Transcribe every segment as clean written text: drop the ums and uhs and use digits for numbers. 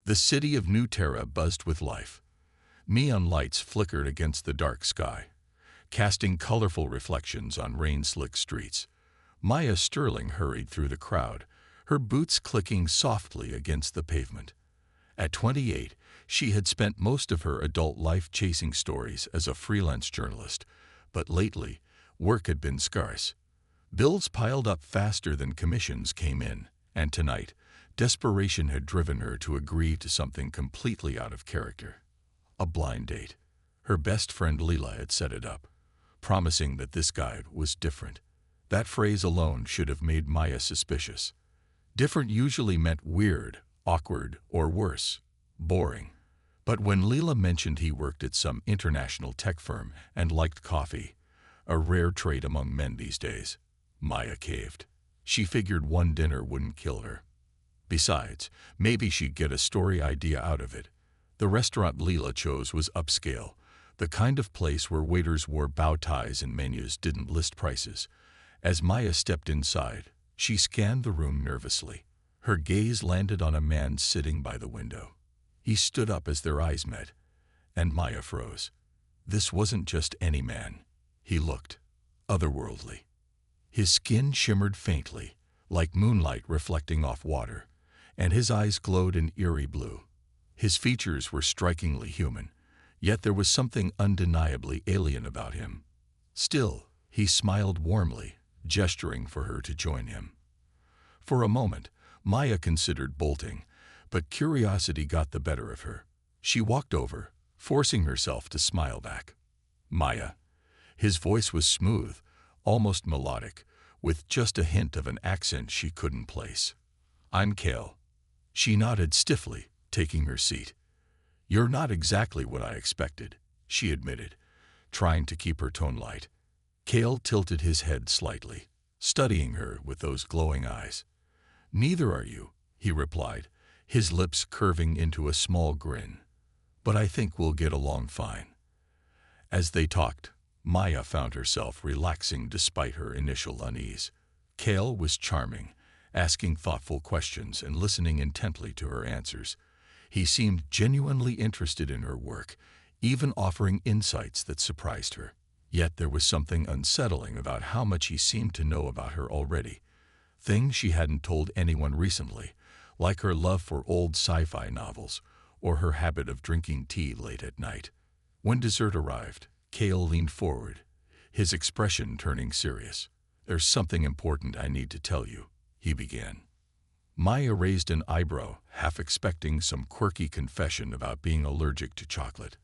The city of New Terra buzzed with life. Neon lights flickered against the dark sky, casting colorful reflections on rain-slick streets. Maya Sterling hurried through the crowd, her boots clicking softly against the pavement. At 28, she had spent most of her adult life chasing stories as a freelance journalist, but lately, work had been scarce. Bills piled up faster than commissions came in, and tonight, desperation had driven her to agree to something completely out of character. A blind date. Her best friend Leela had set it up, promising that this guy was different. That phrase alone should have made Maya suspicious. Different usually meant weird, awkward, or worse, boring. But when Leela mentioned he worked at some international tech firm and liked coffee, a rare trait among men these days, Maya caved. She figured one dinner wouldn't kill her. Besides, maybe she'd get a story idea out of it. The restaurant Leela chose was upscale, the kind of place where waiters wore bow ties and menus didn't list prices. As Maya stepped inside, she scanned the room nervously. Her gaze landed on a man sitting by the window. He stood up as their eyes met, and Maya froze. This wasn't just any man. He looked otherworldly. His skin shimmered faintly, like moonlight reflecting off water, and his eyes glowed an eerie blue. His features were strikingly human, yet there was something undeniably alien about him. Still, he smiled warmly, gesturing for her to join him. For a moment, Maya considered bolting, but curiosity got the better of her. She walked over, forcing herself to smile back. Maya. His voice was smooth, almost melodic, with just a hint of an accent she couldn't place. I'm Kale. She nodded stiffly, taking her seat. You're not exactly what I expected, she admitted, trying to keep her tone light. Kale tilted his head slightly, studying her with those glowing eyes. Neither are you, he replied, his lips curving into a small grin. But I think we'll get along fine. As they talked, Maya found herself relaxing despite her initial unease. Kale was charming, asking thoughtful questions and listening intently to her answers. He seemed genuinely interested in her work, even offering insights that surprised her. Yet there was something unsettling about how much he seemed to know about her already. Things she hadn't told anyone recently, like her love for old sci-fi novels or her habit of drinking tea late at night. When dessert arrived, Kale leaned forward, his expression turning serious. There's something important I need to tell you, he began. Maya raised an eyebrow, half expecting some quirky confession about being allergic to chocolate.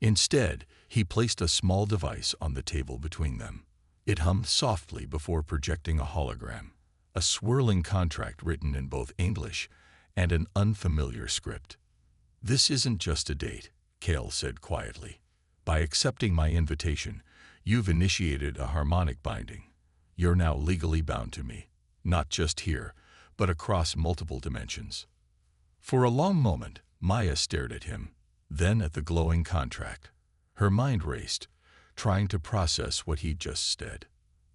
Instead, he placed a small device on the table between them. It hummed softly before projecting a hologram, a swirling contract written in both English and an unfamiliar script. This isn't just a date, Kale said quietly. By accepting my invitation, you've initiated a harmonic binding. You're now legally bound to me, not just here, but across multiple dimensions. For a long moment, Maya stared at him, then at the glowing contract. Her mind raced, trying to process what he'd just said.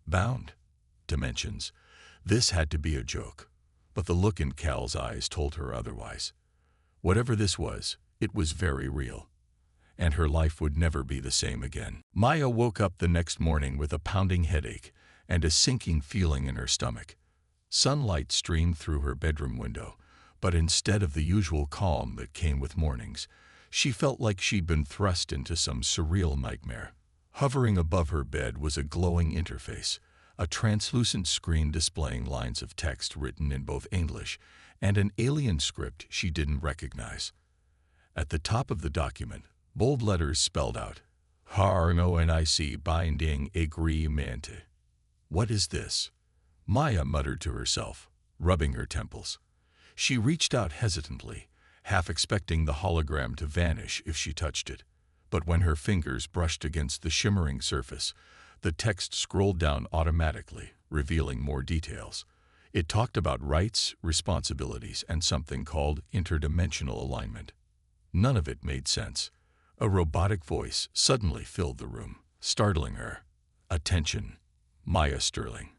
Bound? Dimensions. This had to be a joke, but the look in Cal's eyes told her otherwise. Whatever this was, it was very real, and her life would never be the same again. Maya woke up the next morning with a pounding headache and a sinking feeling in her stomach. Sunlight streamed through her bedroom window, but instead of the usual calm that came with mornings, she felt like she'd been thrust into some surreal nightmare. Hovering above her bed was a glowing interface, a translucent screen displaying lines of text written in both English and an alien script she didn't recognize. At the top of the document, bold letters spelled out, Harmonic Binding Agreement. What is this? Maya muttered to herself, rubbing her temples. She reached out hesitantly, half expecting the hologram to vanish if she touched it. But when her fingers brushed against the shimmering surface, the text scrolled down automatically, revealing more details. It talked about rights, responsibilities, and something called interdimensional alignment. None of it made sense. A robotic voice suddenly filled the room, startling her. Attention, Maya Sterling.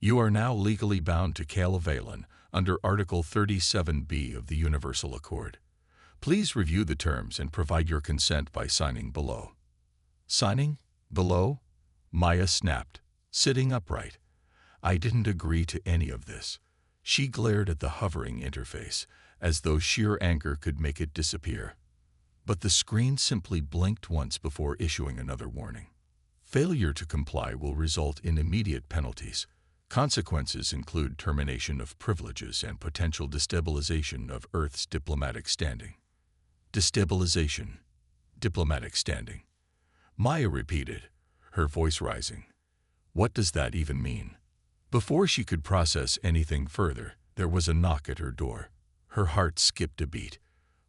You are now legally bound to Kale Valen under Article 37B of the Universal Accord. Please review the terms and provide your consent by signing below. Signing? Below? Maya snapped, sitting upright. I didn't agree to any of this. She glared at the hovering interface, as though sheer anger could make it disappear. But the screen simply blinked once before issuing another warning. Failure to comply will result in immediate penalties. Consequences include termination of privileges and potential destabilization of Earth's diplomatic standing. Destabilization. Diplomatic standing. Maya repeated, her voice rising. What does that even mean? Before she could process anything further, there was a knock at her door. Her heart skipped a beat.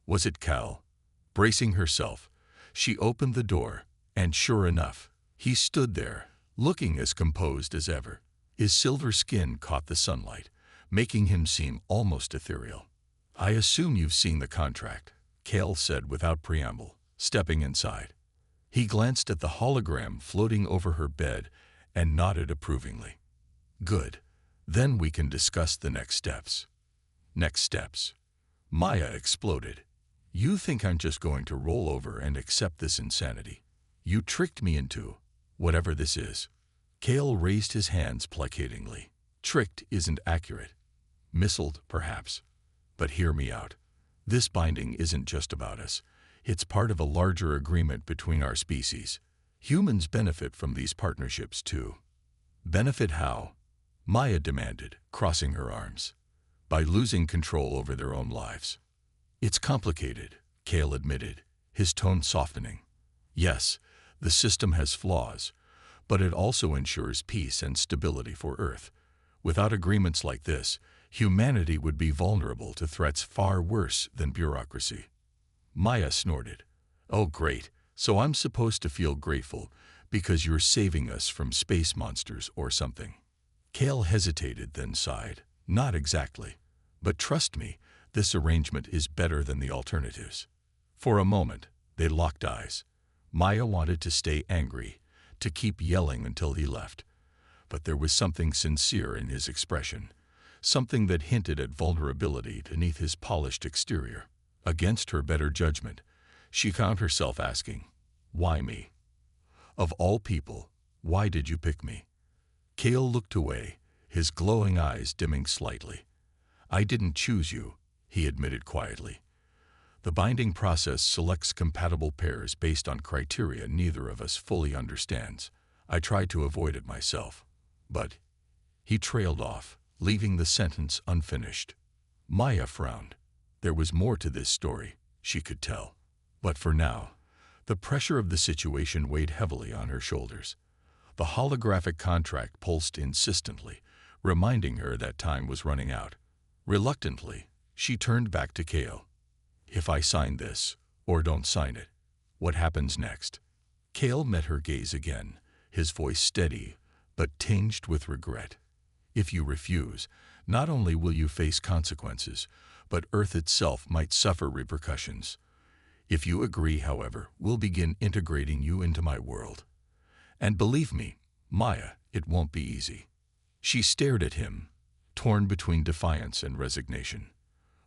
Was it Cal? Bracing herself, she opened the door, and sure enough, he stood there, looking as composed as ever. His silver skin caught the sunlight, making him seem almost ethereal. I assume you've seen the contract, Cal said without preamble, stepping inside. He glanced at the hologram floating over her bed and nodded approvingly. Good. Then we can discuss the next steps. Next steps. Maya exploded. You think I'm just going to roll over and accept this insanity? You tricked me into whatever this is. Cale raised his hands placatingly. Tricked isn't accurate. Missiled, perhaps. But hear me out. This binding isn't just about us. It's part of a larger agreement between our species. Humans benefit from these partnerships too. Benefit how? Maya demanded, crossing her arms. By losing control over their own lives. It's complicated, Cale admitted, his tone softening. Yes, the system has flaws, but it also ensures peace and stability for Earth. Without agreements like this, humanity would be vulnerable to threats far worse than bureaucracy. Maya snorted. Oh great, so I'm supposed to feel grateful because you're saving us from space monsters or something. Cale hesitated, then sighed. Not exactly. But trust me, this arrangement is better than the alternatives. For a moment, they locked eyes. Maya wanted to stay angry, to keep yelling until he left. But there was something sincere in his expression, something that hinted at vulnerability beneath his polished exterior. Against her better judgment, she found herself asking, why me? Of all people, why did you pick me? Cale looked away, his glowing eyes dimming slightly. I didn't choose you, he admitted quietly. The binding process selects compatible pairs based on criteria neither of us fully understands. I tried to avoid it myself. But he trailed off, leaving the sentence unfinished. Maya frowned. There was more to this story, she could tell. But for now, the pressure of the situation weighed heavily on her shoulders. The holographic contract pulsed insistently, reminding her that time was running out. Reluctantly, she turned back to Cale. If I sign this, or don't sign it, what happens next? Cale met her gaze again, his voice steady, but tinged with regret. If you refuse, not only will you face consequences, but Earth itself might suffer repercussions. If you agree, however, we'll begin integrating you into my world. And believe me, Maya, it won't be easy. She stared at him, torn between defiance and resignation.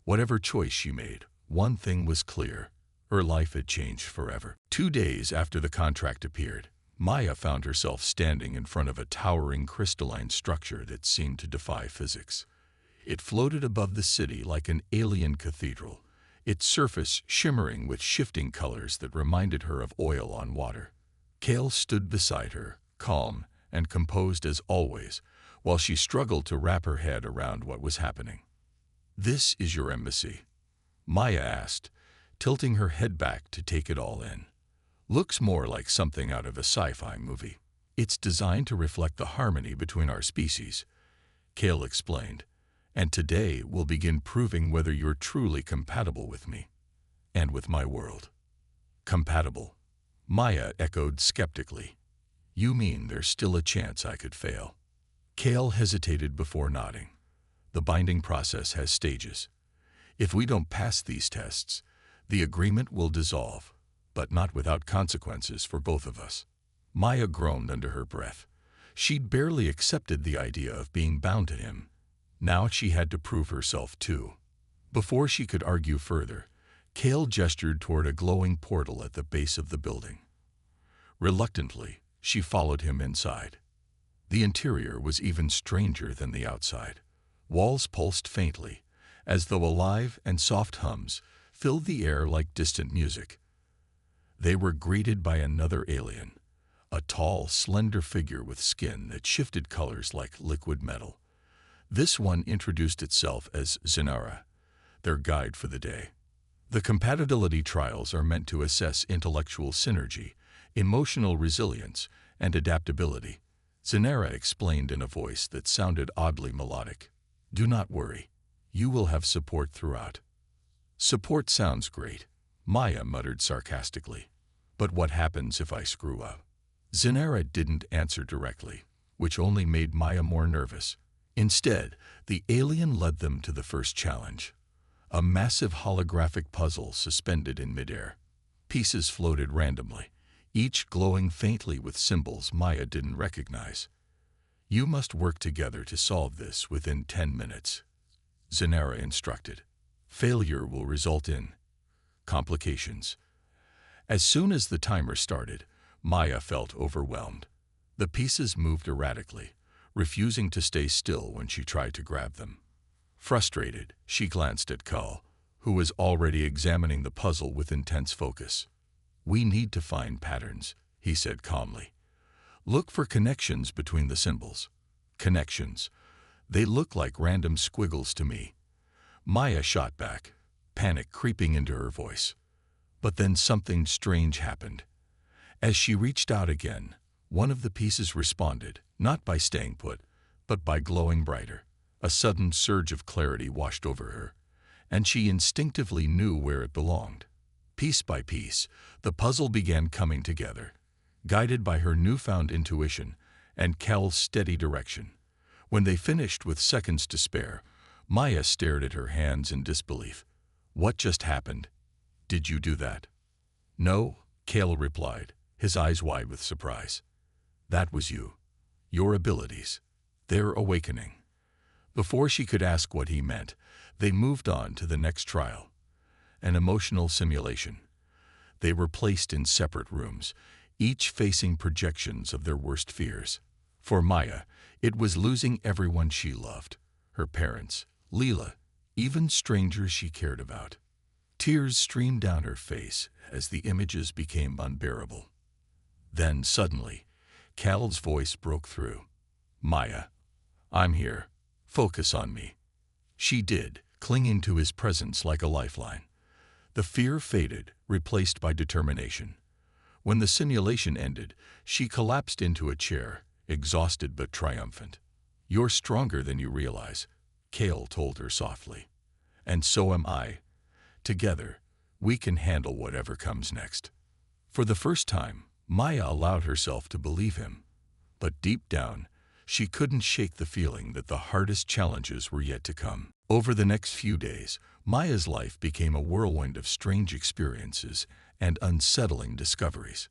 Whatever choice she made, one thing was clear. Her life had changed forever. 2 days after the contract appeared, Maya found herself standing in front of a towering crystalline structure that seemed to defy physics. It floated above the city like an alien cathedral, its surface shimmering with shifting colors that reminded her of oil on water. Cale stood beside her, calm and composed as always, while she struggled to wrap her head around what was happening. This is your embassy? Maya asked, tilting her head back to take it all in. Looks more like something out of a sci-fi movie. It's designed to reflect the harmony between our species, Cale explained, and today we'll begin proving whether you're truly compatible with me and with my world. Compatible? Maya echoed skeptically. You mean there's still a chance I could fail? Cale hesitated before nodding. The binding process has stages. If we don't pass these tests, the agreement will dissolve, but not without consequences for both of us. Maya groaned under her breath. She'd barely accepted the idea of being bound to him. Now she had to prove herself too. Before she could argue further, Kale gestured toward a glowing portal at the base of the building. Reluctantly, she followed him inside. The interior was even stranger than the outside. Walls pulsed faintly, as though alive, and soft hums filled the air like distant music. They were greeted by another alien, a tall, slender figure with skin that shifted colors like liquid metal. This one introduced itself as Zinara, their guide for the day. The compatibility trials are meant to assess intellectual synergy, emotional resilience, and adaptability. Zinara explained in a voice that sounded oddly melodic. Do not worry. You will have support throughout. Support sounds great, Maya muttered sarcastically. But what happens if I screw up? Zinara didn't answer directly, which only made Maya more nervous. Instead, the alien led them to the first challenge. A massive holographic puzzle suspended in midair. Pieces floated randomly, each glowing faintly with symbols Maya didn't recognize. You must work together to solve this within 10 minutes, Zinara instructed. Failure will result in complications. As soon as the timer started, Maya felt overwhelmed. The pieces moved erratically, refusing to stay still when she tried to grab them. Frustrated, she glanced at Kull, who was already examining the puzzle with intense focus. We need to find patterns, he said calmly. Look for connections between the symbols. Connections. They look like random squiggles to me. Maya shot back, panic creeping into her voice. But then something strange happened. As she reached out again, one of the pieces responded, not by staying put, but by glowing brighter. A sudden surge of clarity washed over her, and she instinctively knew where it belonged. Piece by piece, the puzzle began coming together, guided by her newfound intuition and Kel's steady direction. When they finished with seconds to spare, Maya stared at her hands in disbelief. What just happened? Did you do that? No, Kel replied, his eyes wide with surprise. That was you. Your abilities. Their awakening. Before she could ask what he meant, they moved on to the next trial. An emotional simulation. They were placed in separate rooms, each facing projections of their worst fears. For Maya, it was losing everyone she loved. Her parents, Leela, even strangers she cared about. Tears streamed down her face as the images became unbearable. Then, suddenly, Cal's voice broke through. Maya, I'm here. Focus on me. She did, clinging to his presence like a lifeline. The fear faded, replaced by determination. When the simulation ended, she collapsed into a chair, exhausted but triumphant. You're stronger than you realize, Cal told her softly. And so am I. Together, we can handle whatever comes next. For the first time, Maya allowed herself to believe him. But deep down, she couldn't shake the feeling that the hardest challenges were yet to come. Over the next few days, Maya's life became a whirlwind of strange experiences and unsettling discoveries.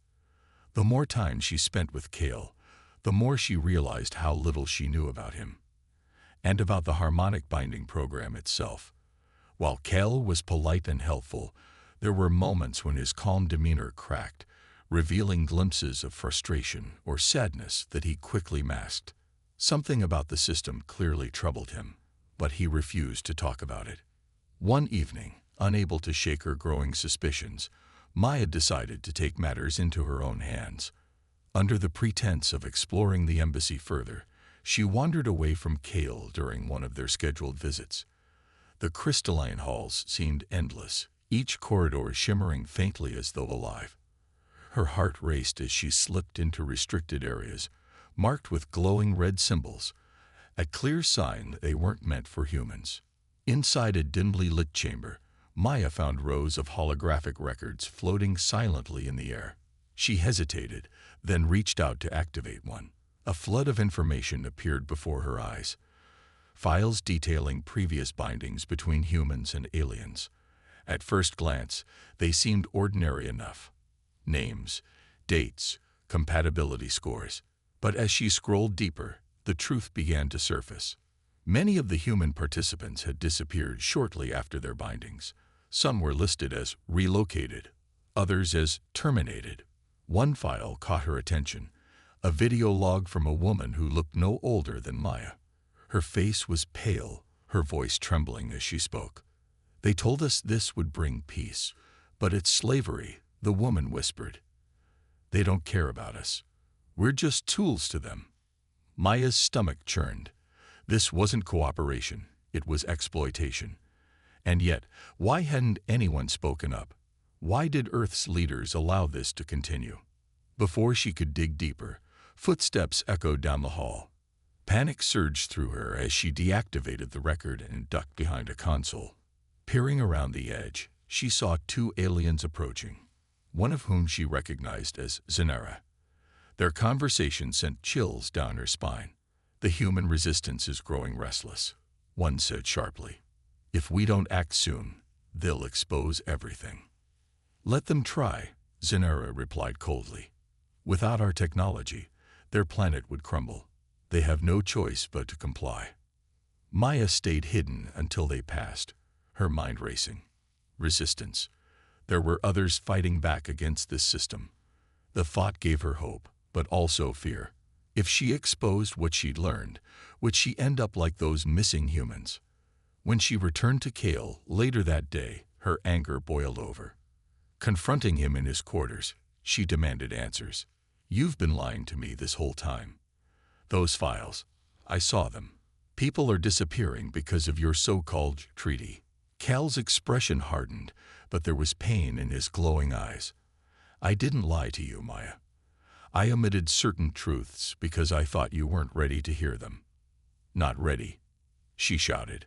The more time she spent with Cal, the more she realized how little she knew about him. And about the harmonic binding program itself. While Cal was polite and helpful, there were moments when his calm demeanor cracked, revealing glimpses of frustration or sadness that he quickly masked. Something about the system clearly troubled him, but he refused to talk about it. One evening, unable to shake her growing suspicions, Maya decided to take matters into her own hands. Under the pretense of exploring the embassy further, she wandered away from Cal during one of their scheduled visits. The crystalline halls seemed endless, each corridor shimmering faintly as though alive. Her heart raced as she slipped into restricted areas, marked with glowing red symbols, a clear sign they weren't meant for humans. Inside a dimly lit chamber, Maya found rows of holographic records floating silently in the air. She hesitated, then reached out to activate one. A flood of information appeared before her eyes. Files detailing previous bindings between humans and aliens. At first glance, they seemed ordinary enough. Names, dates, compatibility scores. But as she scrolled deeper, the truth began to surface. Many of the human participants had disappeared shortly after their bindings. Some were listed as relocated, others as terminated. One file caught her attention, a video log from a woman who looked no older than Maya. Her face was pale, her voice trembling as she spoke. "They told us this would bring peace, but it's slavery," the woman whispered. "They don't care about us. We're just tools to them." Maya's stomach churned. This wasn't cooperation, it was exploitation. And yet, why hadn't anyone spoken up? Why did Earth's leaders allow this to continue? Before she could dig deeper, footsteps echoed down the hall. Panic surged through her as she deactivated the record and ducked behind a console. Peering around the edge, she saw two aliens approaching, one of whom she recognized as Zanera. Their conversation sent chills down her spine. "The human resistance is growing restless," one said sharply. "If we don't act soon, they'll expose everything." "Let them try," Zanera replied coldly. "Without our technology, their planet would crumble. They have no choice but to comply." Maya stayed hidden until they passed, her mind racing. Resistance. There were others fighting back against this system. The thought gave her hope, but also fear. If she exposed what she'd learned, would she end up like those missing humans? When she returned to Kale later that day, her anger boiled over. Confronting him in his quarters, she demanded answers. "You've been lying to me this whole time. Those files, I saw them. People are disappearing because of your so-called treaty." Cal's expression hardened, but there was pain in his glowing eyes. "I didn't lie to you, Maya. I omitted certain truths because I thought you weren't ready to hear them." "Not ready," she shouted.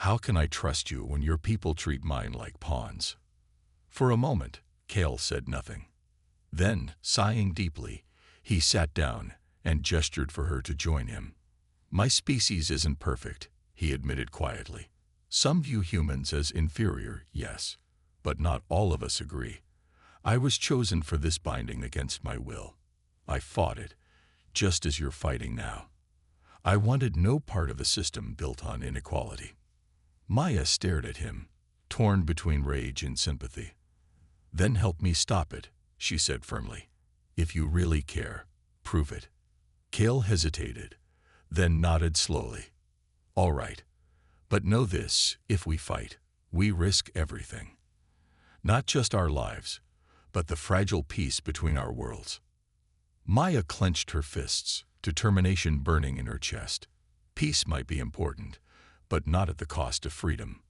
"How can I trust you when your people treat mine like pawns?" For a moment, Kale said nothing. Then, sighing deeply, he sat down and gestured for her to join him. "My species isn't perfect," he admitted quietly. "Some view humans as inferior, yes, but not all of us agree. I was chosen for this binding against my will. I fought it, just as you're fighting now. I wanted no part of a system built on inequality." Maya stared at him, torn between rage and sympathy. "Then help me stop it," she said firmly. "If you really care, prove it." Kale hesitated, then nodded slowly. "All right, but know this, if we fight, we risk everything. Not just our lives, but the fragile peace between our worlds." Maya clenched her fists, determination burning in her chest. Peace might be important, but not at the cost of freedom.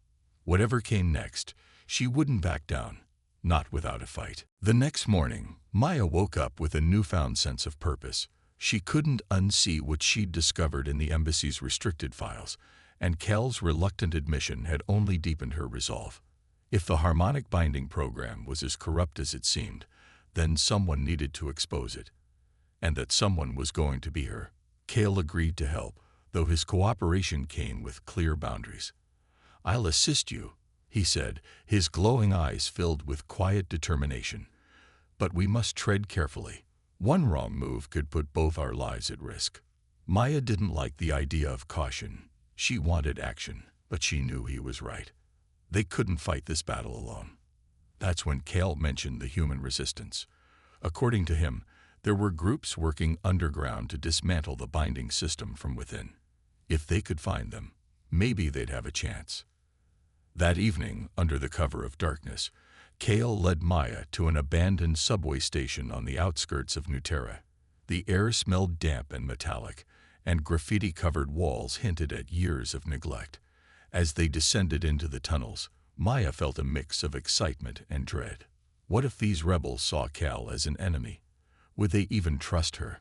Whatever came next, she wouldn't back down, not without a fight. The next morning, Maya woke up with a newfound sense of purpose. She couldn't unsee what she'd discovered in the embassy's restricted files, and Cal's reluctant admission had only deepened her resolve. If the harmonic binding program was as corrupt as it seemed, then someone needed to expose it. And that someone was going to be her. Cal agreed to help, though his cooperation came with clear boundaries. "I'll assist you," he said, his glowing eyes filled with quiet determination. "But we must tread carefully. One wrong move could put both our lives at risk." Maya didn't like the idea of caution. She wanted action, but she knew he was right. They couldn't fight this battle alone. That's when Cal mentioned the human resistance. According to him, there were groups working underground to dismantle the binding system from within. If they could find them, maybe they'd have a chance. That evening, under the cover of darkness, Kale led Maya to an abandoned subway station on the outskirts of Nuterra. The air smelled damp and metallic, and graffiti-covered walls hinted at years of neglect. As they descended into the tunnels, Maya felt a mix of excitement and dread. What if these rebels saw Cal as an enemy? Would they even trust her?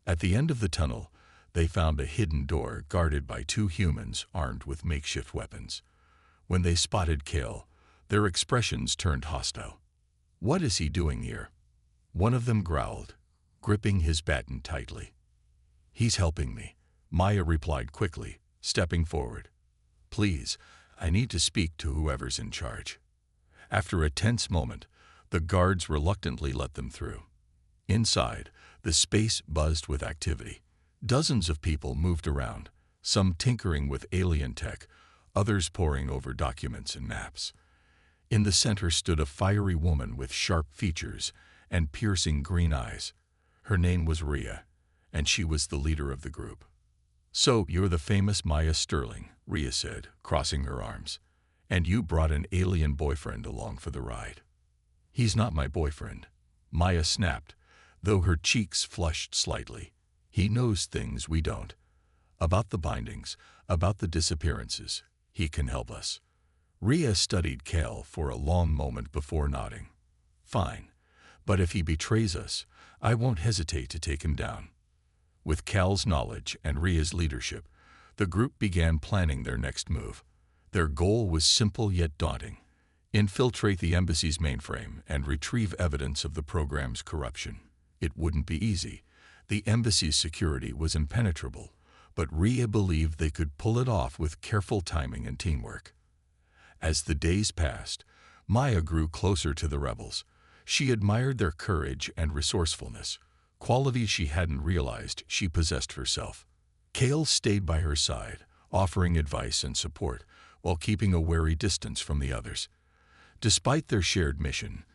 At the end of the tunnel, they found a hidden door guarded by two humans armed with makeshift weapons. When they spotted Cal, their expressions turned hostile. "What is he doing here?" One of them growled, gripping his baton tightly. "He's helping me," Maya replied quickly, stepping forward. "Please, I need to speak to whoever's in charge." After a tense moment, the guards reluctantly let them through. Inside, the space buzzed with activity. Dozens of people moved around, some tinkering with alien tech, others poring over documents and maps. In the center stood a fiery woman with sharp features and piercing green eyes. Her name was Rhea, and she was the leader of the group. "So, you're the famous Maya Sterling," Rhea said, crossing her arms. "And you brought an alien boyfriend along for the ride." "He's not my boyfriend," Maya snapped, though her cheeks flushed slightly. "He knows things we don't. About the bindings, about the disappearances. He can help us." Rhea studied Cal for a long moment before nodding. "Fine. But if he betrays us, I won't hesitate to take him down." With Cal's knowledge and Rhea's leadership, the group began planning their next move. Their goal was simple yet daunting: infiltrate the embassy's mainframe and retrieve evidence of the program's corruption. It wouldn't be easy. The embassy's security was impenetrable, but Rhea believed they could pull it off with careful timing and teamwork. As the days passed, Maya grew closer to the rebels. She admired their courage and resourcefulness, qualities she hadn't realized she possessed herself. Cal stayed by her side, offering advice and support, while keeping a wary distance from the others. Despite their shared mission,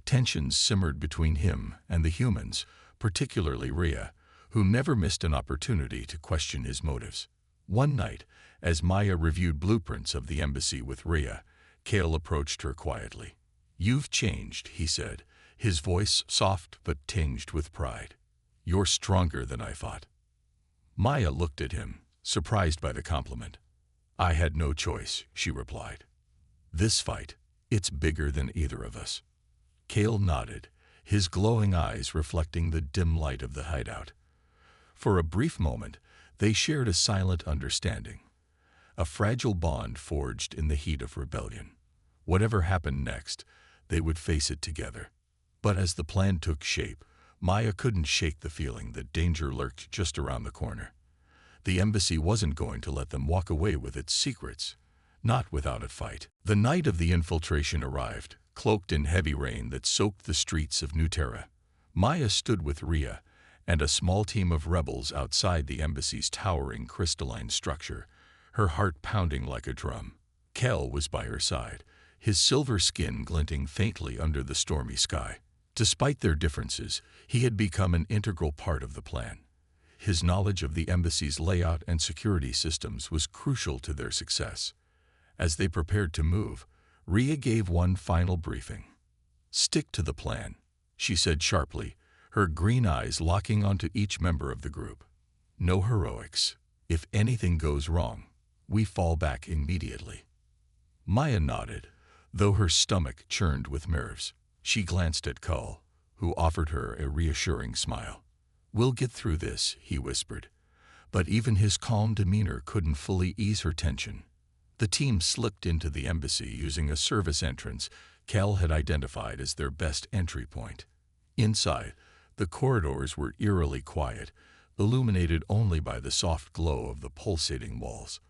tensions simmered between him and the humans, particularly Rhea, who never missed an opportunity to question his motives. One night, as Maya reviewed blueprints of the embassy with Rhea, Cal approached her quietly. "You've changed," he said, his voice soft but tinged with pride. "You're stronger than I thought." Maya looked at him, surprised by the compliment. "I had no choice," she replied. "This fight, it's bigger than either of us." Cal nodded, his glowing eyes reflecting the dim light of the hideout. For a brief moment, they shared a silent understanding, a fragile bond forged in the heat of rebellion. Whatever happened next, they would face it together. But as the plan took shape, Maya couldn't shake the feeling that danger lurked just around the corner. The embassy wasn't going to let them walk away with its secrets, not without a fight. The night of the infiltration arrived, cloaked in heavy rain that soaked the streets of New Terra. Maya stood with Rhea and a small team of rebels outside the embassy's towering crystalline structure, her heart pounding like a drum. Cal was by her side, his silver skin glinting faintly under the stormy sky. Despite their differences, he had become an integral part of the plan. His knowledge of the embassy's layout and security systems was crucial to their success. As they prepared to move, Rhea gave one final briefing. "Stick to the plan," she said sharply, her green eyes locking onto each member of the group. "No heroics. If anything goes wrong, we fall back immediately." Maya nodded, though her stomach churned with nerves. She glanced at Cal, who offered her a reassuring smile. "We'll get through this," he whispered. But even his calm demeanor couldn't fully ease her tension. The team slipped into the embassy using a service entrance Cal had identified as their best entry point. Inside, the corridors were eerily quiet, illuminated only by the soft glow of the pulsating walls.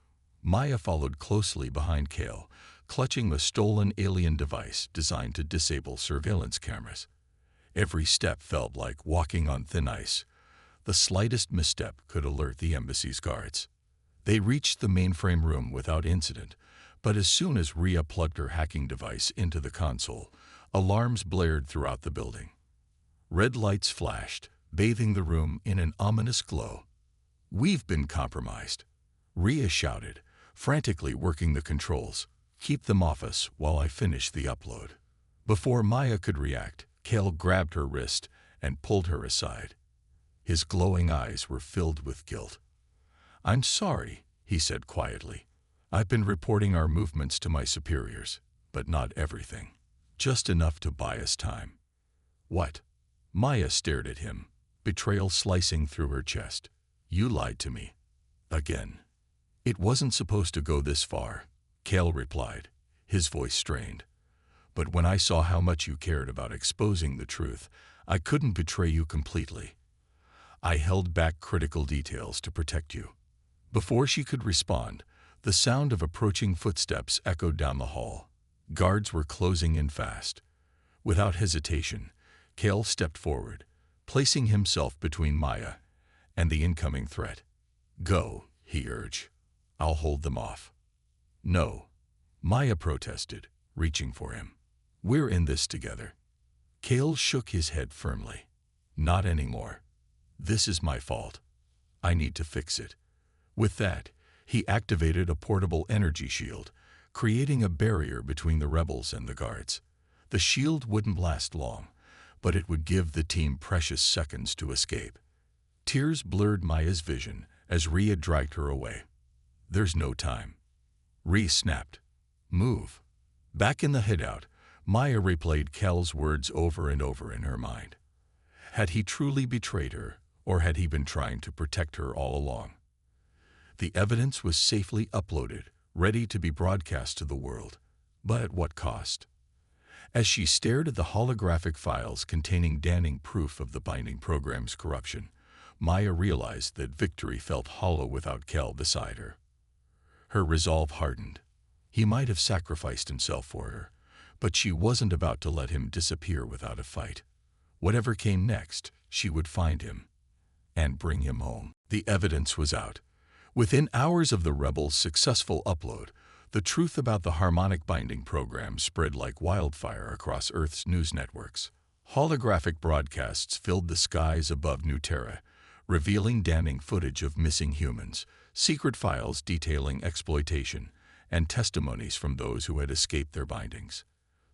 Maya followed closely behind Cal, clutching a stolen alien device designed to disable surveillance cameras. Every step felt like walking on thin ice. The slightest misstep could alert the embassy's guards. They reached the mainframe room without incident, but as soon as Rhea plugged her hacking device into the console, alarms blared throughout the building. Red lights flashed, bathing the room in an ominous glow. "We've been compromised," Rhea shouted, frantically working the controls. "Keep them off us while I finish the upload." Before Maya could react, Cal grabbed her wrist and pulled her aside. His glowing eyes were filled with guilt. "I'm sorry," he said quietly. "I've been reporting our movements to my superiors, but not everything. Just enough to buy us time." "What?" Maya stared at him, betrayal slicing through her chest. "You lied to me. Again." "It wasn't supposed to go this far," Cal replied, his voice strained. "But when I saw how much you cared about exposing the truth, I couldn't betray you completely. I held back critical details to protect you." Before she could respond, the sound of approaching footsteps echoed down the hall. Guards were closing in fast. Without hesitation, Cal stepped forward, placing himself between Maya and the incoming threat. "Go," he urged. "I'll hold them off." "No," Maya protested, reaching for him. "We're in this together." Cale shook his head firmly. "Not anymore. This is my fault. I need to fix it." With that, he activated a portable energy shield, creating a barrier between the rebels and the guards. The shield wouldn't last long, but it would give the team precious seconds to escape. Tears blurred Maya's vision as Rhea dragged her away. "There's no time." Rhea snapped. "Move." Back in the hideout, Maya replayed Kel's words over and over in her mind. Had he truly betrayed her, or had he been trying to protect her all along? The evidence was safely uploaded, ready to be broadcast to the world. But at what cost? As she stared at the holographic files containing damning proof of the binding program's corruption, Maya realized that victory felt hollow without Kel beside her. Her resolve hardened. He might have sacrificed himself for her, but she wasn't about to let him disappear without a fight. Whatever came next, she would find him and bring him home. The evidence was out. Within hours of the rebels' successful upload, the truth about the harmonic binding program spread like wildfire across Earth's news networks. Holographic broadcasts filled the skies above New Terra, revealing damning footage of missing humans, secret files detailing exploitation, and testimonies from those who had escaped their bindings.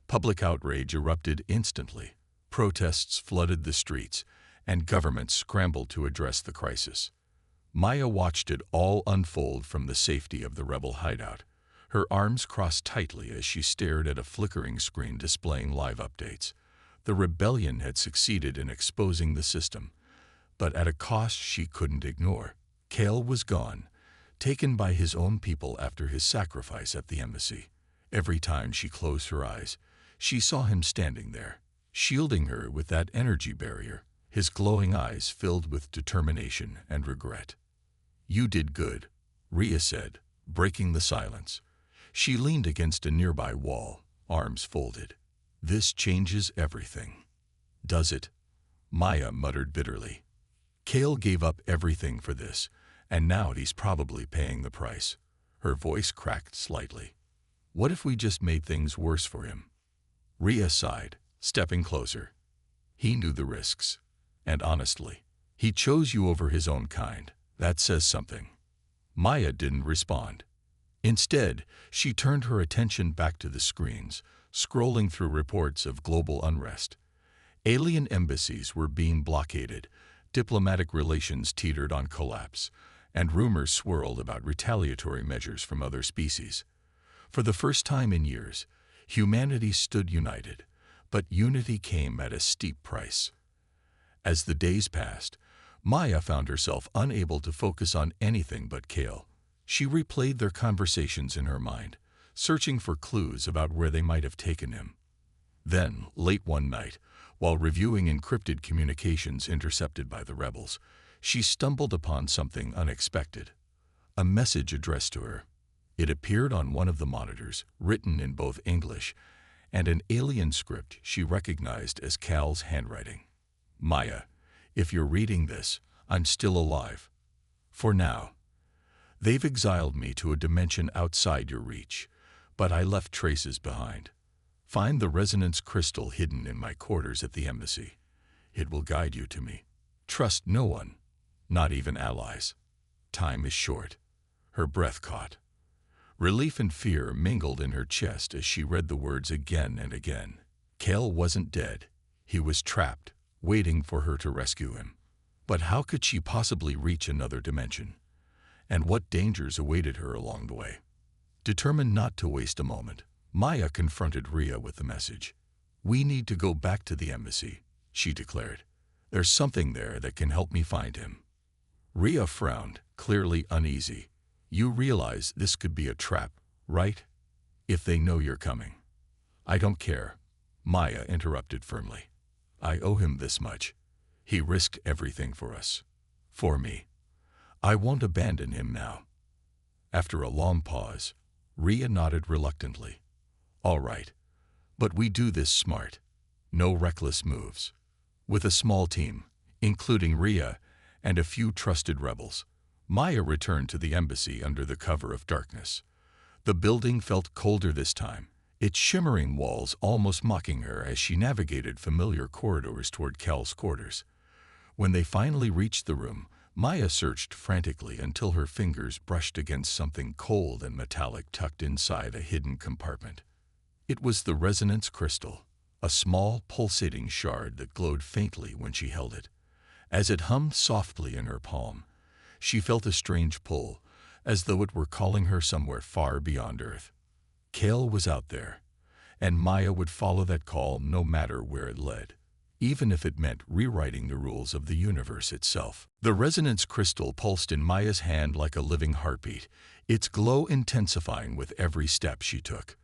Public outrage erupted instantly. Protests flooded the streets, and governments scrambled to address the crisis. Maya watched it all unfold from the safety of the rebel hideout. Her arms crossed tightly as she stared at a flickering screen displaying live updates. The rebellion had succeeded in exposing the system, but at a cost she couldn't ignore. Cale was gone, taken by his own people after his sacrifice at the embassy. Every time she closed her eyes, she saw him standing there, shielding her with that energy barrier, his glowing eyes filled with determination and regret. "You did good," Rhea said, breaking the silence. She leaned against a nearby wall, arms folded. "This changes everything." "Does it?" Maya muttered bitterly. "Cale gave up everything for this, and now he's probably paying the price." Her voice cracked slightly. "What if we just made things worse for him?" Rhea sighed, stepping closer. "He knew the risks. And honestly, he chose you over his own kind. That says something." Maya didn't respond. Instead, she turned her attention back to the screens, scrolling through reports of global unrest. Alien embassies were being blockaded, diplomatic relations teetered on collapse, and rumors swirled about retaliatory measures from other species. For the first time in years, humanity stood united, but unity came at a steep price. As the days passed, Maya found herself unable to focus on anything but Cale. She replayed their conversations in her mind, searching for clues about where they might have taken him. Then, late one night, while reviewing encrypted communications intercepted by the rebels, she stumbled upon something unexpected. A message addressed to her. It appeared on one of the monitors, written in both English and an alien script she recognized as Cal's handwriting. "Maya, if you're reading this, I'm still alive. For now. They've exiled me to a dimension outside your reach, but I left traces behind. Find the resonance crystal hidden in my quarters at the embassy. It will guide you to me. Trust no one, not even allies. Time is short." Her breath caught. Relief and fear mingled in her chest as she read the words again and again. Cale wasn't dead. He was trapped, waiting for her to rescue him. But how could she possibly reach another dimension? And what dangers awaited her along the way? Determined not to waste a moment, Maya confronted Rhea with the message. "We need to go back to the embassy," she declared. "There's something there that can help me find him." Rhea frowned, clearly uneasy. "You realize this could be a trap, right? If they know you're coming." "I don't care," Maya interrupted firmly. "I owe him this much. He risked everything for us. For me. I won't abandon him now." After a long pause, Rhea nodded reluctantly. "All right. But we do this smart. No reckless moves. With a small team, including Rhea and a few trusted rebels, Maya returned to the embassy under the cover of darkness. The building felt colder this time, its shimmering walls almost mocking her as she navigated familiar corridors toward Kel's quarters. When they finally reached the room, Maya searched frantically until her fingers brushed against something cold and metallic tucked inside a hidden compartment. It was the resonance crystal, a small, pulsating shard that glowed faintly when she held it. As it hummed softly in her palm, she felt a strange pull, as though it were calling her somewhere far beyond Earth. Kel was out there, and Maya would follow that call no matter where it led, even if it meant rewriting the rules of the universe itself. The resonance crystal pulsed in Maya's hand like a living heartbeat, its glow intensifying with every step she took.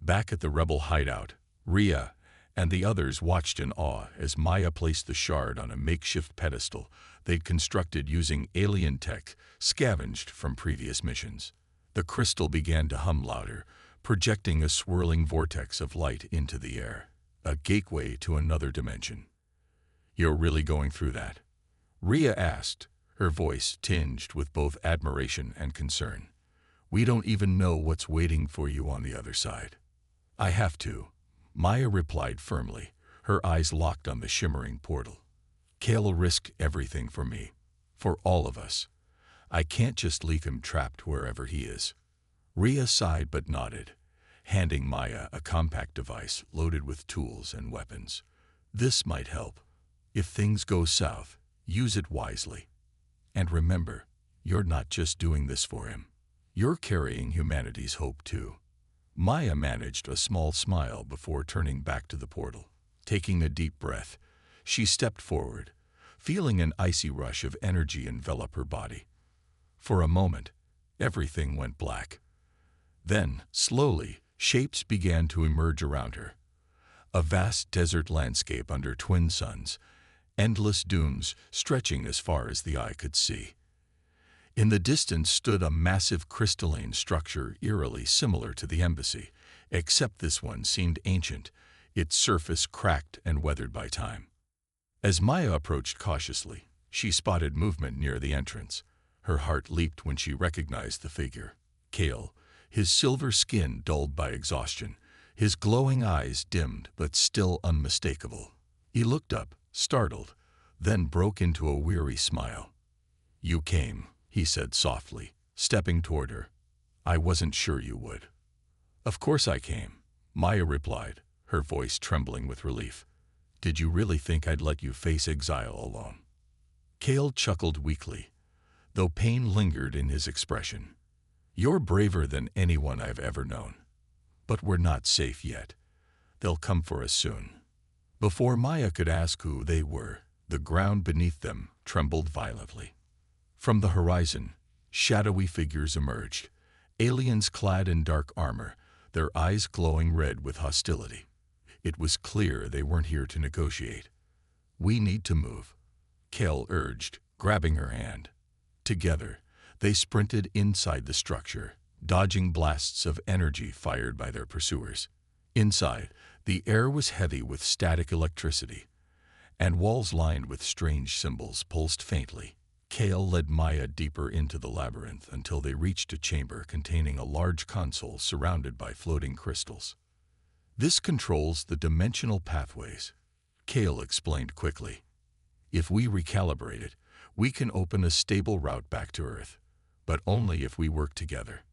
Back at the rebel hideout, Rhea and the others watched in awe as Maya placed the shard on a makeshift pedestal they'd constructed using alien tech scavenged from previous missions. The crystal began to hum louder, projecting a swirling vortex of light into the air, a gateway to another dimension. "You're really going through that?" Rhea asked, her voice tinged with both admiration and concern. "We don't even know what's waiting for you on the other side." "I have to," Maya replied firmly, her eyes locked on the shimmering portal. "Kel risked everything for me, for all of us. I can't just leave him trapped wherever he is." Rhea sighed but nodded, handing Maya a compact device loaded with tools and weapons. "This might help. If things go south, use it wisely. And remember, you're not just doing this for him. You're carrying humanity's hope too." Maya managed a small smile before turning back to the portal. Taking a deep breath, she stepped forward, feeling an icy rush of energy envelop her body. For a moment, everything went black. Then, slowly, shapes began to emerge around her. A vast desert landscape under twin suns, endless dunes stretching as far as the eye could see. In the distance stood a massive crystalline structure eerily similar to the embassy, except this one seemed ancient, its surface cracked and weathered by time. As Maya approached cautiously, she spotted movement near the entrance. Her heart leaped when she recognized the figure. Kel, his silver skin dulled by exhaustion, his glowing eyes dimmed but still unmistakable. He looked up, startled, then broke into a weary smile. "You came," he said softly, stepping toward her. "I wasn't sure you would." "Of course I came," Maya replied, her voice trembling with relief. "Did you really think I'd let you face exile alone?" Kel chuckled weakly, though pain lingered in his expression. "You're braver than anyone I've ever known. But we're not safe yet. They'll come for us soon." Before Maya could ask who they were, the ground beneath them trembled violently. From the horizon, shadowy figures emerged, aliens clad in dark armor, their eyes glowing red with hostility. It was clear they weren't here to negotiate. "We need to move," Kel urged, grabbing her hand. Together, they sprinted inside the structure, dodging blasts of energy fired by their pursuers. Inside, the air was heavy with static electricity, and walls lined with strange symbols pulsed faintly. Kel led Maya deeper into the labyrinth until they reached a chamber containing a large console surrounded by floating crystals. "This controls the dimensional pathways," Kel explained quickly. "If we recalibrate it, we can open a stable route back to Earth, but only if we work together."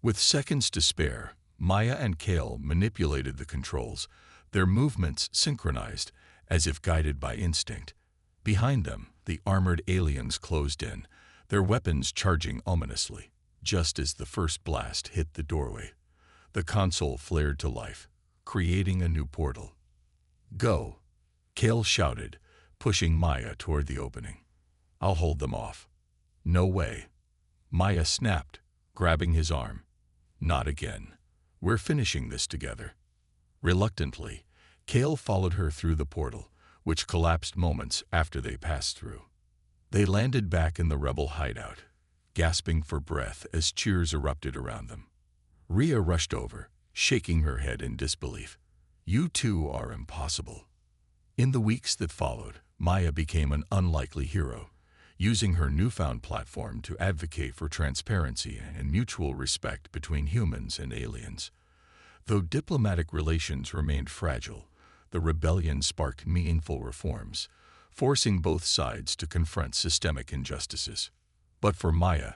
With seconds to spare, Maya and Kel manipulated the controls, their movements synchronized, as if guided by instinct. Behind them, the armored aliens closed in, their weapons charging ominously. Just as the first blast hit the doorway, the console flared to life, creating a new portal. "Go," Kel shouted, pushing Maya toward the opening. "I'll hold them off." "No way," Maya snapped, grabbing his arm. "Not again. We're finishing this together." Reluctantly, Kel followed her through the portal, which collapsed moments after they passed through. They landed back in the rebel hideout, gasping for breath as cheers erupted around them. Rhea rushed over, shaking her head in disbelief. "You two are impossible." In the weeks that followed, Maya became an unlikely hero, using her newfound platform to advocate for transparency and mutual respect between humans and aliens. Though diplomatic relations remained fragile, the rebellion sparked meaningful reforms, forcing both sides to confront systemic injustices. But for Maya,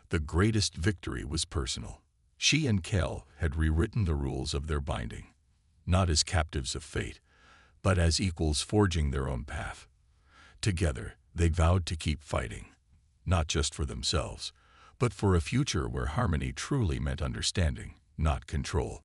the greatest victory was personal. She and Kel had rewritten the rules of their binding, not as captives of fate, but as equals forging their own path. Together, they vowed to keep fighting, not just for themselves, but for a future where harmony truly meant understanding, not control.